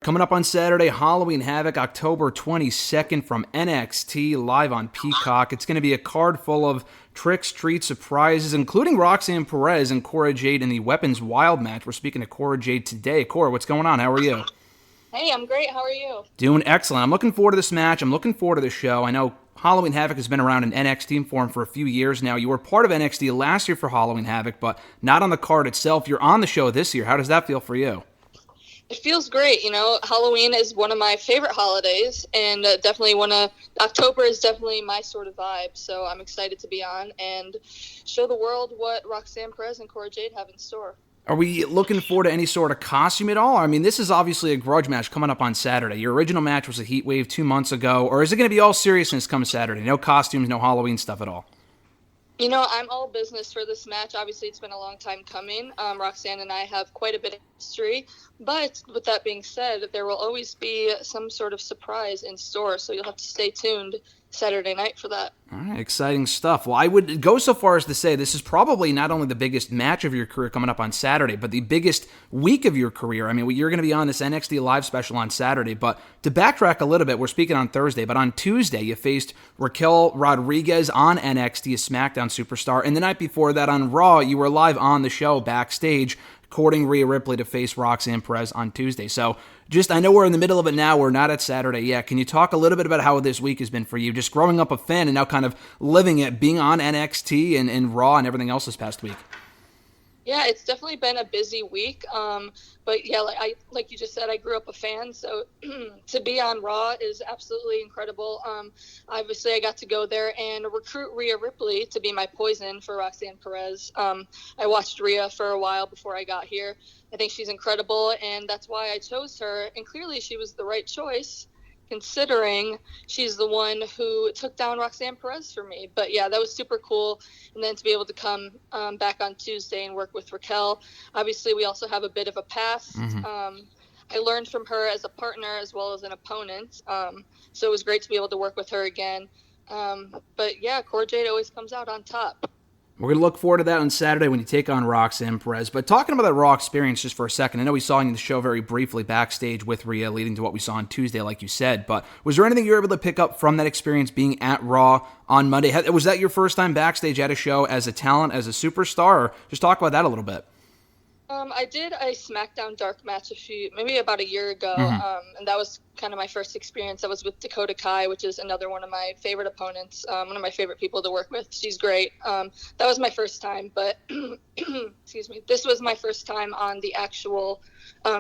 Coming up on Saturday, Halloween Havoc, October 22nd from NXT, live on Peacock. It's going to be a card full of tricks, treats, surprises, including Roxanne Perez and Cora Jade in the Weapons Wild match. We're speaking to Cora Jade today. Cora, what's going on? How are you? Hey, I'm great. How are you? Doing excellent. I'm looking forward to this match. I'm looking forward to the show. I know Halloween Havoc has been around in NXT form for a few years now. You were part of NXT last year for Halloween Havoc, but not on the card itself. You're on the show this year. How does that feel for you? It feels great. Halloween is one of my favorite holidays, and October is definitely my sort of vibe. So I'm excited to be on and show the world what Roxanne Perez and Cora Jade have in store. Are we looking forward to any sort of costume at all? I mean, this is obviously a grudge match coming up on Saturday. Your original match was a Heat Wave 2 months ago, or is it going to be all seriousness come Saturday? No costumes, no Halloween stuff at all? I'm all business for this match. Obviously, it's been a long time coming. Roxanne and I have quite a bit of history. But with that being said, there will always be some sort of surprise in store. So you'll have to stay tuned Saturday night for that. All right, exciting stuff. Well, I would go so far as to say this is probably not only the biggest match of your career coming up on Saturday, but the biggest week of your career. I mean, you're going to be on this NXT Live special on Saturday, but to backtrack a little bit, we're speaking on Thursday, but on Tuesday, you faced Raquel Rodriguez on NXT, a SmackDown superstar, and the night before that on Raw, you were live on the show backstage, courting Rhea Ripley to face Roxanne Perez on Tuesday. So I know we're in the middle of it now. We're not at Saturday yet. Can you talk a little bit about how this week has been for you, just growing up a fan and now kind of living it, being on NXT and Raw and everything else this past week? Yeah, it's definitely been a busy week. But yeah, like you just said, I grew up a fan, so to be on Raw is absolutely incredible. Obviously, I got to go there and recruit Rhea Ripley to be my poison for Roxanne Perez. I watched Rhea for a while before I got here. I think she's incredible, and that's why I chose her. And clearly, she was the right choice, considering she's the one who took down Roxanne Perez for me. But yeah, that was super cool. And then to be able to come back on Tuesday and work with Raquel. Obviously, we also have a bit of a past. I learned from her as a partner as well as an opponent. So it was great to be able to work with her again. But yeah, Cora Jade always comes out on top. We're going to look forward to that on Saturday when you take on Roxanne Perez. But talking about that Raw experience just for a second, I know we saw you in the show very briefly backstage with Rhea, leading to what we saw on Tuesday, like you said. But was there anything you were able to pick up from that experience being at Raw on Monday? Was that your first time backstage at a show as a talent, as a superstar? Or just talk about that a little bit. I did a SmackDown Dark match maybe about a year ago, and that was kind of my first experience. I was with Dakota Kai, which is another one of my favorite opponents, one of my favorite people to work with. She's great. That was my first time, but excuse me, this was my first time on the actual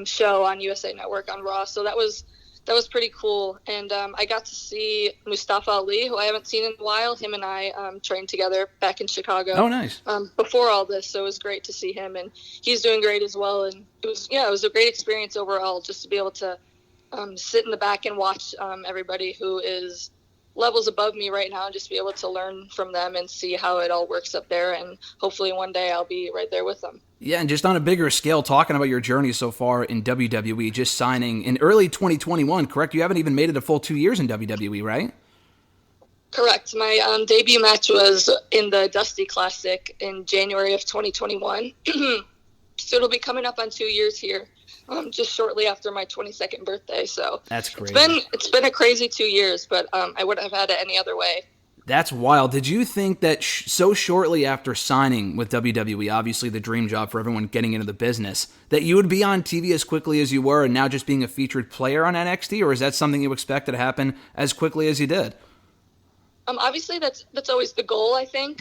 show on USA Network on Raw, so that was pretty cool. And I got to see Mustafa Ali, who I haven't seen in a while. Him and I trained together back in Chicago. Oh, nice. Before all this, so it was great to see him, and he's doing great as well. And it was a great experience overall, just to be able to sit in the back and watch everybody who is levels above me right now, and just be able to learn from them and see how it all works up there. And hopefully one day I'll be right there with them. Yeah, and just on a bigger scale, talking about your journey so far in WWE, just signing in early 2021, correct? You haven't even made it a full 2 years in WWE, right? Correct. My debut match was in the Dusty Classic in January of 2021. So it'll be coming up on 2 years here, just shortly after my 22nd birthday. So that's crazy. It's been a crazy 2 years, but I wouldn't have had it any other way. That's wild. Did you think that so shortly after signing with WWE, obviously the dream job for everyone getting into the business, that you would be on TV as quickly as you were and now just being a featured player on NXT? Or is that something you expected to happen as quickly as you did? Obviously, that's always the goal, I think.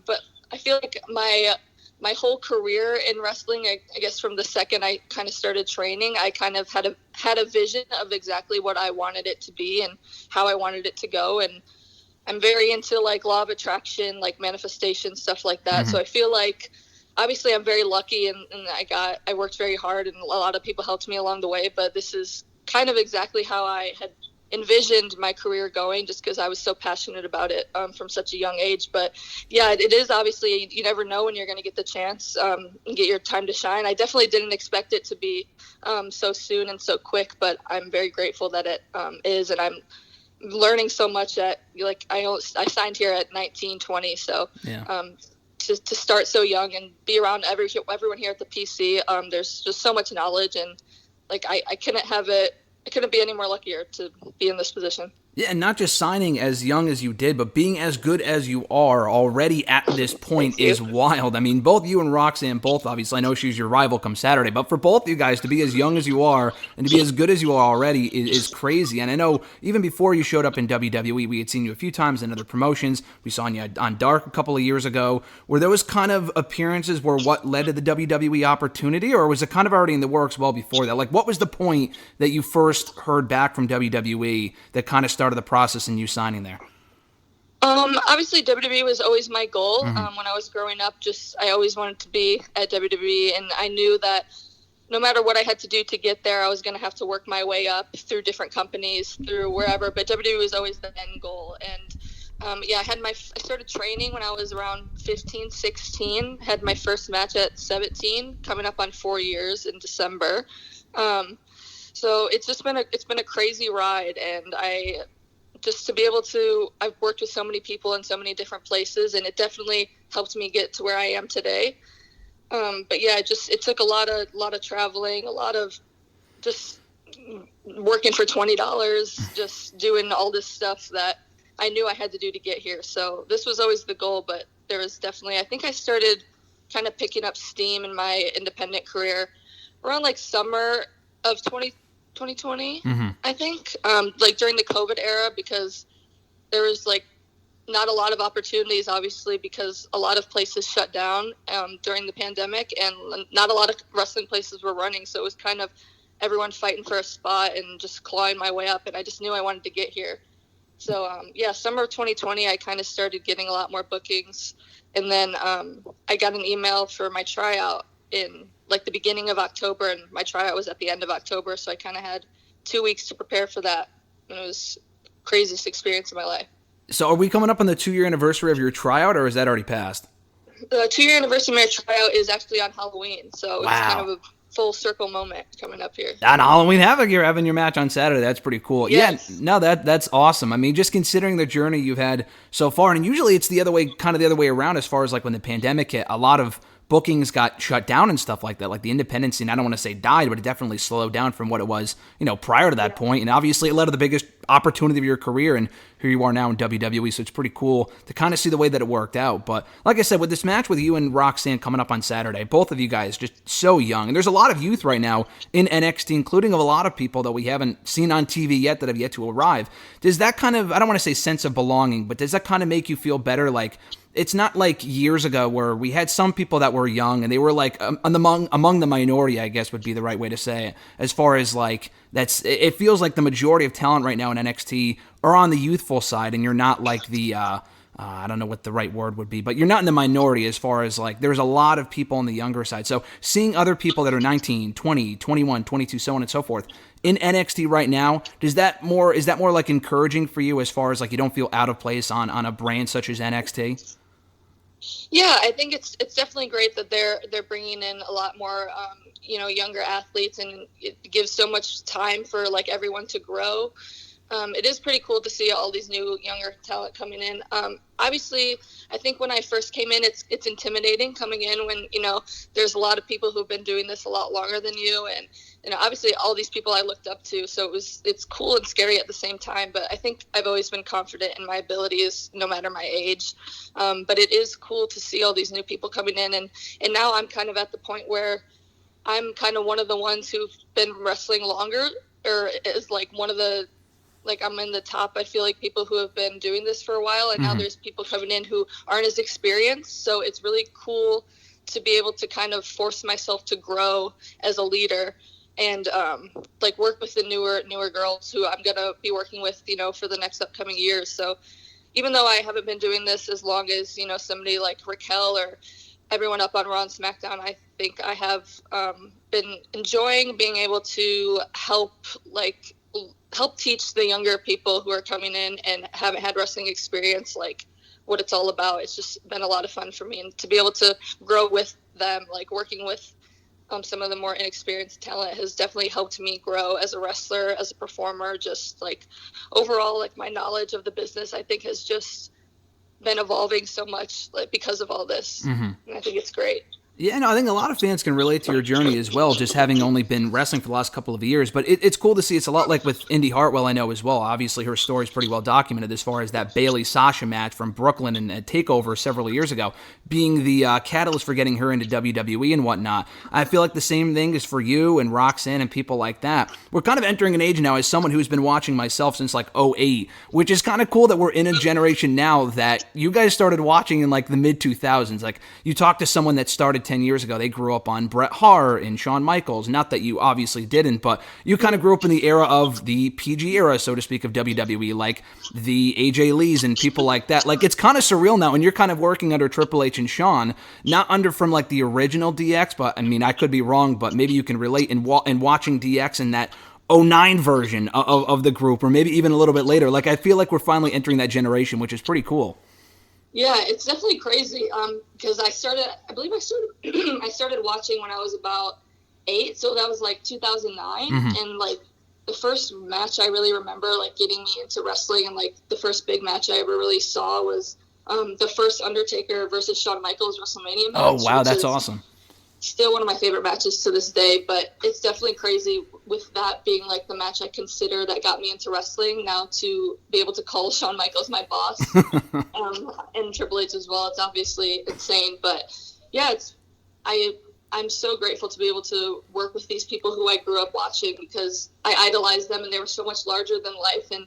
But I feel like my whole career in wrestling, I guess from the second I kind of started training, I kind of had a vision of exactly what I wanted it to be and how I wanted it to go. And I'm very into like law of attraction, like manifestation, stuff like that. So I feel like obviously I'm very lucky and I worked very hard and a lot of people helped me along the way, but this is kind of exactly how I had envisioned my career going, just because I was so passionate about it from such a young age. But yeah, it is obviously, you never know when you're going to get the chance and get your time to shine. I definitely didn't expect it to be so soon and so quick, but I'm very grateful that it is, and I'm learning so much I signed here at 19, 20. So yeah. To start so young and be around everyone here at the PC, there's just so much knowledge, and like I couldn't have it I couldn't be any more luckier to be in this position. Yeah, and not just signing as young as you did, but being as good as you are already at this point is wild. I mean, both you and Roxanne, both obviously, I know she's your rival come Saturday, but for both you guys to be as young as you are and to be as good as you are already is crazy. And I know even before you showed up in WWE, we had seen you a few times in other promotions. We saw you on Dark a couple of years ago. Were those kind of appearances were what led to the WWE opportunity, or was it kind of already in the works well before that? Like, what was the point that you first heard back from WWE that kind of started the process in you signing there? Obviously WWE was always my goal. When I was growing up, I always wanted to be at WWE, and I knew that no matter what I had to do to get there, I was going to have to work my way up through different companies, through wherever, but WWE was always the end goal. And I started training when I was around 15, 16, had my first match at 17, coming up on 4 years in December. So it's been a crazy ride, and just to be able to, I've worked with so many people in so many different places, and it definitely helped me get to where I am today. But yeah, it took a lot of traveling, a lot of just working for $20, just doing all this stuff that I knew I had to do to get here. So this was always the goal, but there was definitely, I think I started kind of picking up steam in my independent career around like summer of 2020, I think, like during the COVID era, because there was like not a lot of opportunities, obviously, because a lot of places shut down during the pandemic, and not a lot of wrestling places were running. So it was kind of everyone fighting for a spot and just clawing my way up. And I just knew I wanted to get here. So summer of 2020, I kind of started getting a lot more bookings. And then I got an email for my tryout in like the beginning of October, and my tryout was at the end of October, so I kind of had 2 weeks to prepare for that, and it was the craziest experience of my life. So are we coming up on the 2-year anniversary of your tryout, or is that already passed? The 2-year anniversary of my tryout is actually on Halloween, so It's kind of a full circle moment coming up here. On Halloween Havoc, you're having your match on Saturday. That's pretty cool. Yes. Yeah, no, that's awesome. I mean, just considering the journey you've had so far, and usually it's the other way around as far as like when the pandemic hit, a lot of bookings got shut down and stuff like that. Like the independent scene, I don't want to say died, but it definitely slowed down from what it was, prior to that point. And obviously it led to the biggest opportunity of your career, and here you are now in WWE. So it's pretty cool to kind of see the way that it worked out. But like I said, with this match with you and Roxanne coming up on Saturday, both of you guys just so young. And there's a lot of youth right now in NXT, including of a lot of people that we haven't seen on TV yet that have yet to arrive. Does that kind of, I don't want to say sense of belonging, but does that kind of make you feel better? Like, it's not like years ago where we had some people that were young and they were like among the minority, I guess would be the right way to say it. As far as like, it feels like the majority of talent right now in NXT are on the youthful side, and you're not like the, I don't know what the right word would be, but you're not in the minority as far as like, there's a lot of people on the younger side. So seeing other people that are 19, 20, 21, 22, so on and so forth in NXT right now, is that more like encouraging for you as far as like you don't feel out of place on a brand such as NXT? Yeah, I think it's definitely great that they're bringing in a lot more, younger athletes, and it gives so much time for like everyone to grow. It is pretty cool to see all these new younger talent coming in. Obviously, I think when I first came in, it's intimidating coming in when, there's a lot of people who've been doing this a lot longer than you. And, obviously all these people I looked up to. So it's cool and scary at the same time. But I think I've always been confident in my abilities, no matter my age. But it is cool to see all these new people coming in. And now I'm kind of at the point where I'm kind of one of the ones who've been wrestling longer, or is like one of the, like I'm in the top, I feel like, people who have been doing this for a while, and now there's people coming in who aren't as experienced. So it's really cool to be able to kind of force myself to grow as a leader, and like work with the newer girls who I'm going to be working with, for the next upcoming years. So even though I haven't been doing this as long as, somebody like Raquel or everyone up on Raw and SmackDown, I think I have been enjoying being able to help teach the younger people who are coming in and haven't had wrestling experience, like what it's all about. It's just been a lot of fun for me, and to be able to grow with them, like working with some of the more inexperienced talent has definitely helped me grow as a wrestler, as a performer, just like overall, like my knowledge of the business, I think has just been evolving so much, like because of all this. And I think it's great. Yeah, no, I think a lot of fans can relate to your journey as well, just having only been wrestling for the last couple of years. But it's cool to see. It's a lot like with Indy Hartwell, I know as well. Obviously, her story is pretty well documented as far as that Bayley-Sasha match from Brooklyn and a TakeOver several years ago, being the catalyst for getting her into WWE and whatnot. I feel like the same thing is for you and Roxanne and people like that. We're kind of entering an age now as someone who's been watching myself since like '08, which is kind of cool that we're in a generation now that you guys started watching in like the mid-2000s. Like, you talk to someone that started 10 years ago, they grew up on Bret Hart and Shawn Michaels. Not that you obviously didn't, but you kind of grew up in the era of the PG era, so to speak, of WWE, like the AJ Lees and people like that. Like, it's kind of surreal now, and you're kind of working under Triple H and Shawn, not under from like the original DX, but I mean, I could be wrong, but maybe you can relate in watching DX in that '09 version of the group, or maybe even a little bit later. Like, I feel like we're finally entering that generation, which is pretty cool. Yeah, it's definitely crazy. Because I believe I started, I started watching when I was about 8, so that was like 2009, and like the first match I really remember like getting me into wrestling, and like the first big match I ever really saw was the first Undertaker versus Shawn Michaels WrestleMania match. Oh wow, that's awesome. Still one of my favorite matches to this day, but it's definitely crazy with that being like the match I consider that got me into wrestling, now to be able to call Shawn Michaels my boss, and Triple H as well. It's obviously insane, but yeah, I'm so grateful to be able to work with these people who I grew up watching, because I idolized them and they were so much larger than life. And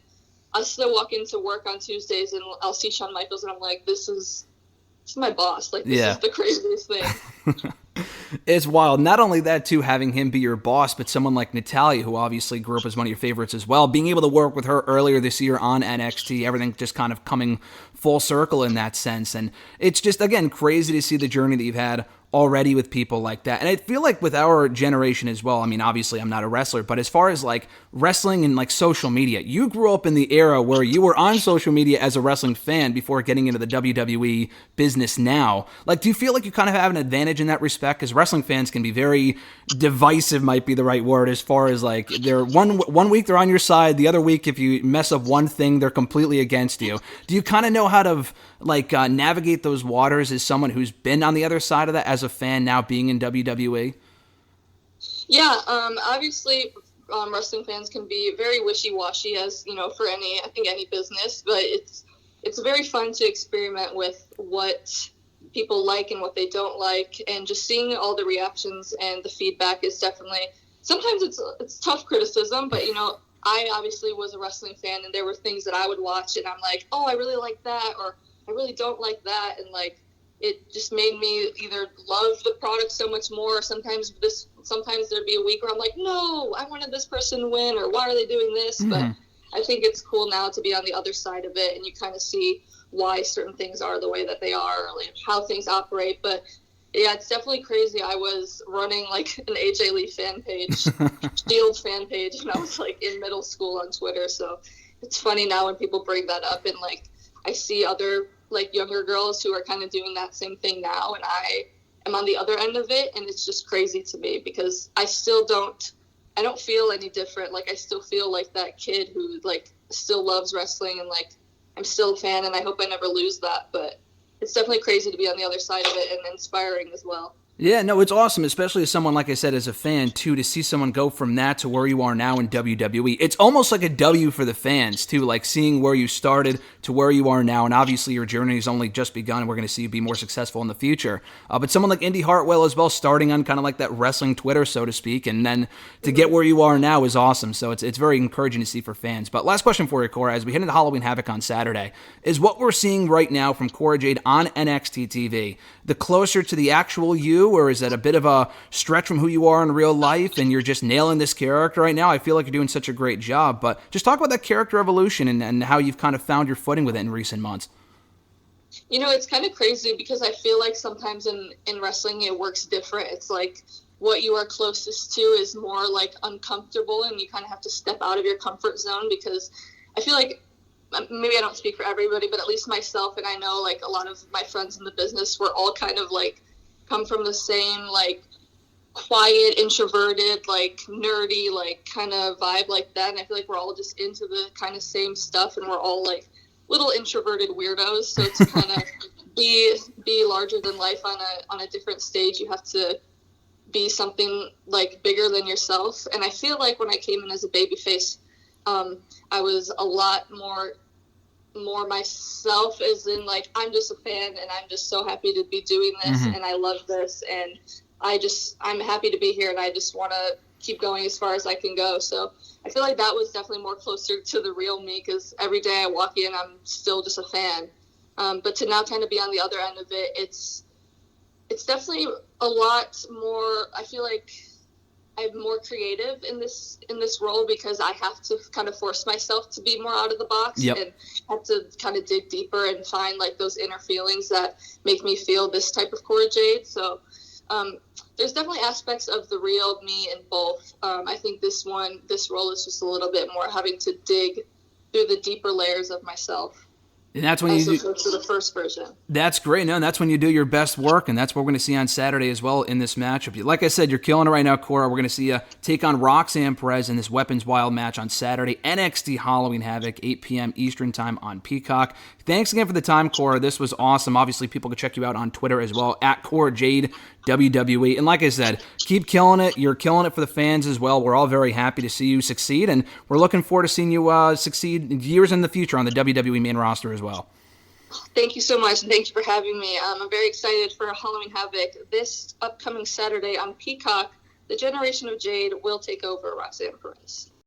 I still walk into work on Tuesdays and I'll see Shawn Michaels and I'm like, this is my boss. Like, this is the craziest thing. It's wild. Not only that, too, having him be your boss, but someone like Natalya, who obviously grew up as one of your favorites as well, being able to work with her earlier this year on NXT, everything just kind of coming full circle in that sense. And it's just, again, crazy to see the journey that you've had already with people like that. And I feel like with our generation as well, I mean, obviously I'm not a wrestler, but as far as like wrestling and like social media, you grew up in the era where you were on social media as a wrestling fan before getting into the WWE business now. Like, do you feel like you kind of have an advantage in that respect? Because wrestling fans can be very divisive, might be the right word, as far as like they're one week they're on your side, the other week if you mess up one thing, they're completely against you. Do you kind of know how to like navigate those waters as someone who's been on the other side of that as a fan now being in WWE? Yeah, obviously wrestling fans can be very wishy-washy, as you know, for any business, but it's very fun to experiment with what people like and what they don't like, and just seeing all the reactions and the feedback is definitely, sometimes it's tough criticism, but you know, I obviously was a wrestling fan and there were things that I would watch and I'm like, oh, I really like that, or I really don't like that, and like it just made me either love the product so much more, or sometimes there'd be a week where I'm like, no, I wanted this person to win, or why are they doing this? But I think it's cool now to be on the other side of it, and you kind of see why certain things are the way that they are, or like how things operate. But yeah, it's definitely crazy. I was running like an AJ Lee fan page, Shield fan page, and I was like in middle school on Twitter. So it's funny now when people bring that up, and like I see other like younger girls who are kind of doing that same thing now, and I am on the other end of it, and it's just crazy to me because I don't feel any different. Like, I still feel like that kid who like still loves wrestling, and like I'm still a fan, and I hope I never lose that. But it's definitely crazy to be on the other side of it, and inspiring as well. Yeah, no, it's awesome, especially as someone, like I said, as a fan, too, to see someone go from that to where you are now in WWE. It's almost like a W for the fans, too, like seeing where you started to where you are now, and obviously your journey has only just begun, and we're going to see you be more successful in the future. But someone like Indy Hartwell as well, starting on kind of like that wrestling Twitter, so to speak, and then to get where you are now is awesome, so it's very encouraging to see for fans. But last question for you, Cora, as we head into Halloween Havoc on Saturday, is what we're seeing right now from Cora Jade on NXT TV the closer to the actual you, or is that a bit of a stretch from who you are in real life and you're just nailing this character right now? I feel like you're doing such a great job, but just talk about that character evolution and how you've kind of found your footing with it in recent months. You know, it's kind of crazy because I feel like sometimes in wrestling it works different. It's like what you are closest to is more like uncomfortable, and you kind of have to step out of your comfort zone, because I feel like, maybe I don't speak for everybody, but at least myself, and I know like a lot of my friends in the business, we're all kind of like come from the same like quiet, introverted, like nerdy, like kind of vibe like that. And I feel like we're all just into the kind of same stuff, and we're all like little introverted weirdos. So it's kind of be larger than life on a different stage. You have to be something like bigger than yourself. And I feel like when I came in as a babyface, I was a lot more myself, as in like, I'm just a fan and I'm just so happy to be doing this and I love this and I'm happy to be here and I just want to keep going as far as I can go. So I feel like that was definitely more closer to the real me, because every day I walk in, I'm still just a fan. But to now kind of be on the other end of it, it's definitely a lot more. I feel like I'm more creative in this role, because I have to kind of force myself to be more out of the box and have to kind of dig deeper and find like those inner feelings that make me feel this type of Cora Jade. So there's definitely aspects of the real me in both. I think this role is just a little bit more having to dig through the deeper layers of myself. And that's when as opposed to the first version. That's great. No, and that's when you do your best work, and that's what we're going to see on Saturday as well in this matchup. Like I said, you're killing it right now, Cora. We're going to see you take on Roxanne Perez in this Weapons Wild match on Saturday. NXT Halloween Havoc, 8 p.m. Eastern Time on Peacock. Thanks again for the time, Cora. This was awesome. Obviously, people can check you out on Twitter as well, at Cora Jade WWE. And like I said, keep killing it. You're killing it for the fans as well. We're all very happy to see you succeed, and we're looking forward to seeing you succeed years in the future on the WWE main roster as well. Thank you so much, and thank you for having me. I'm very excited for Halloween Havoc. This upcoming Saturday on Peacock, the Generation of Jade will take over Roxanne Perez.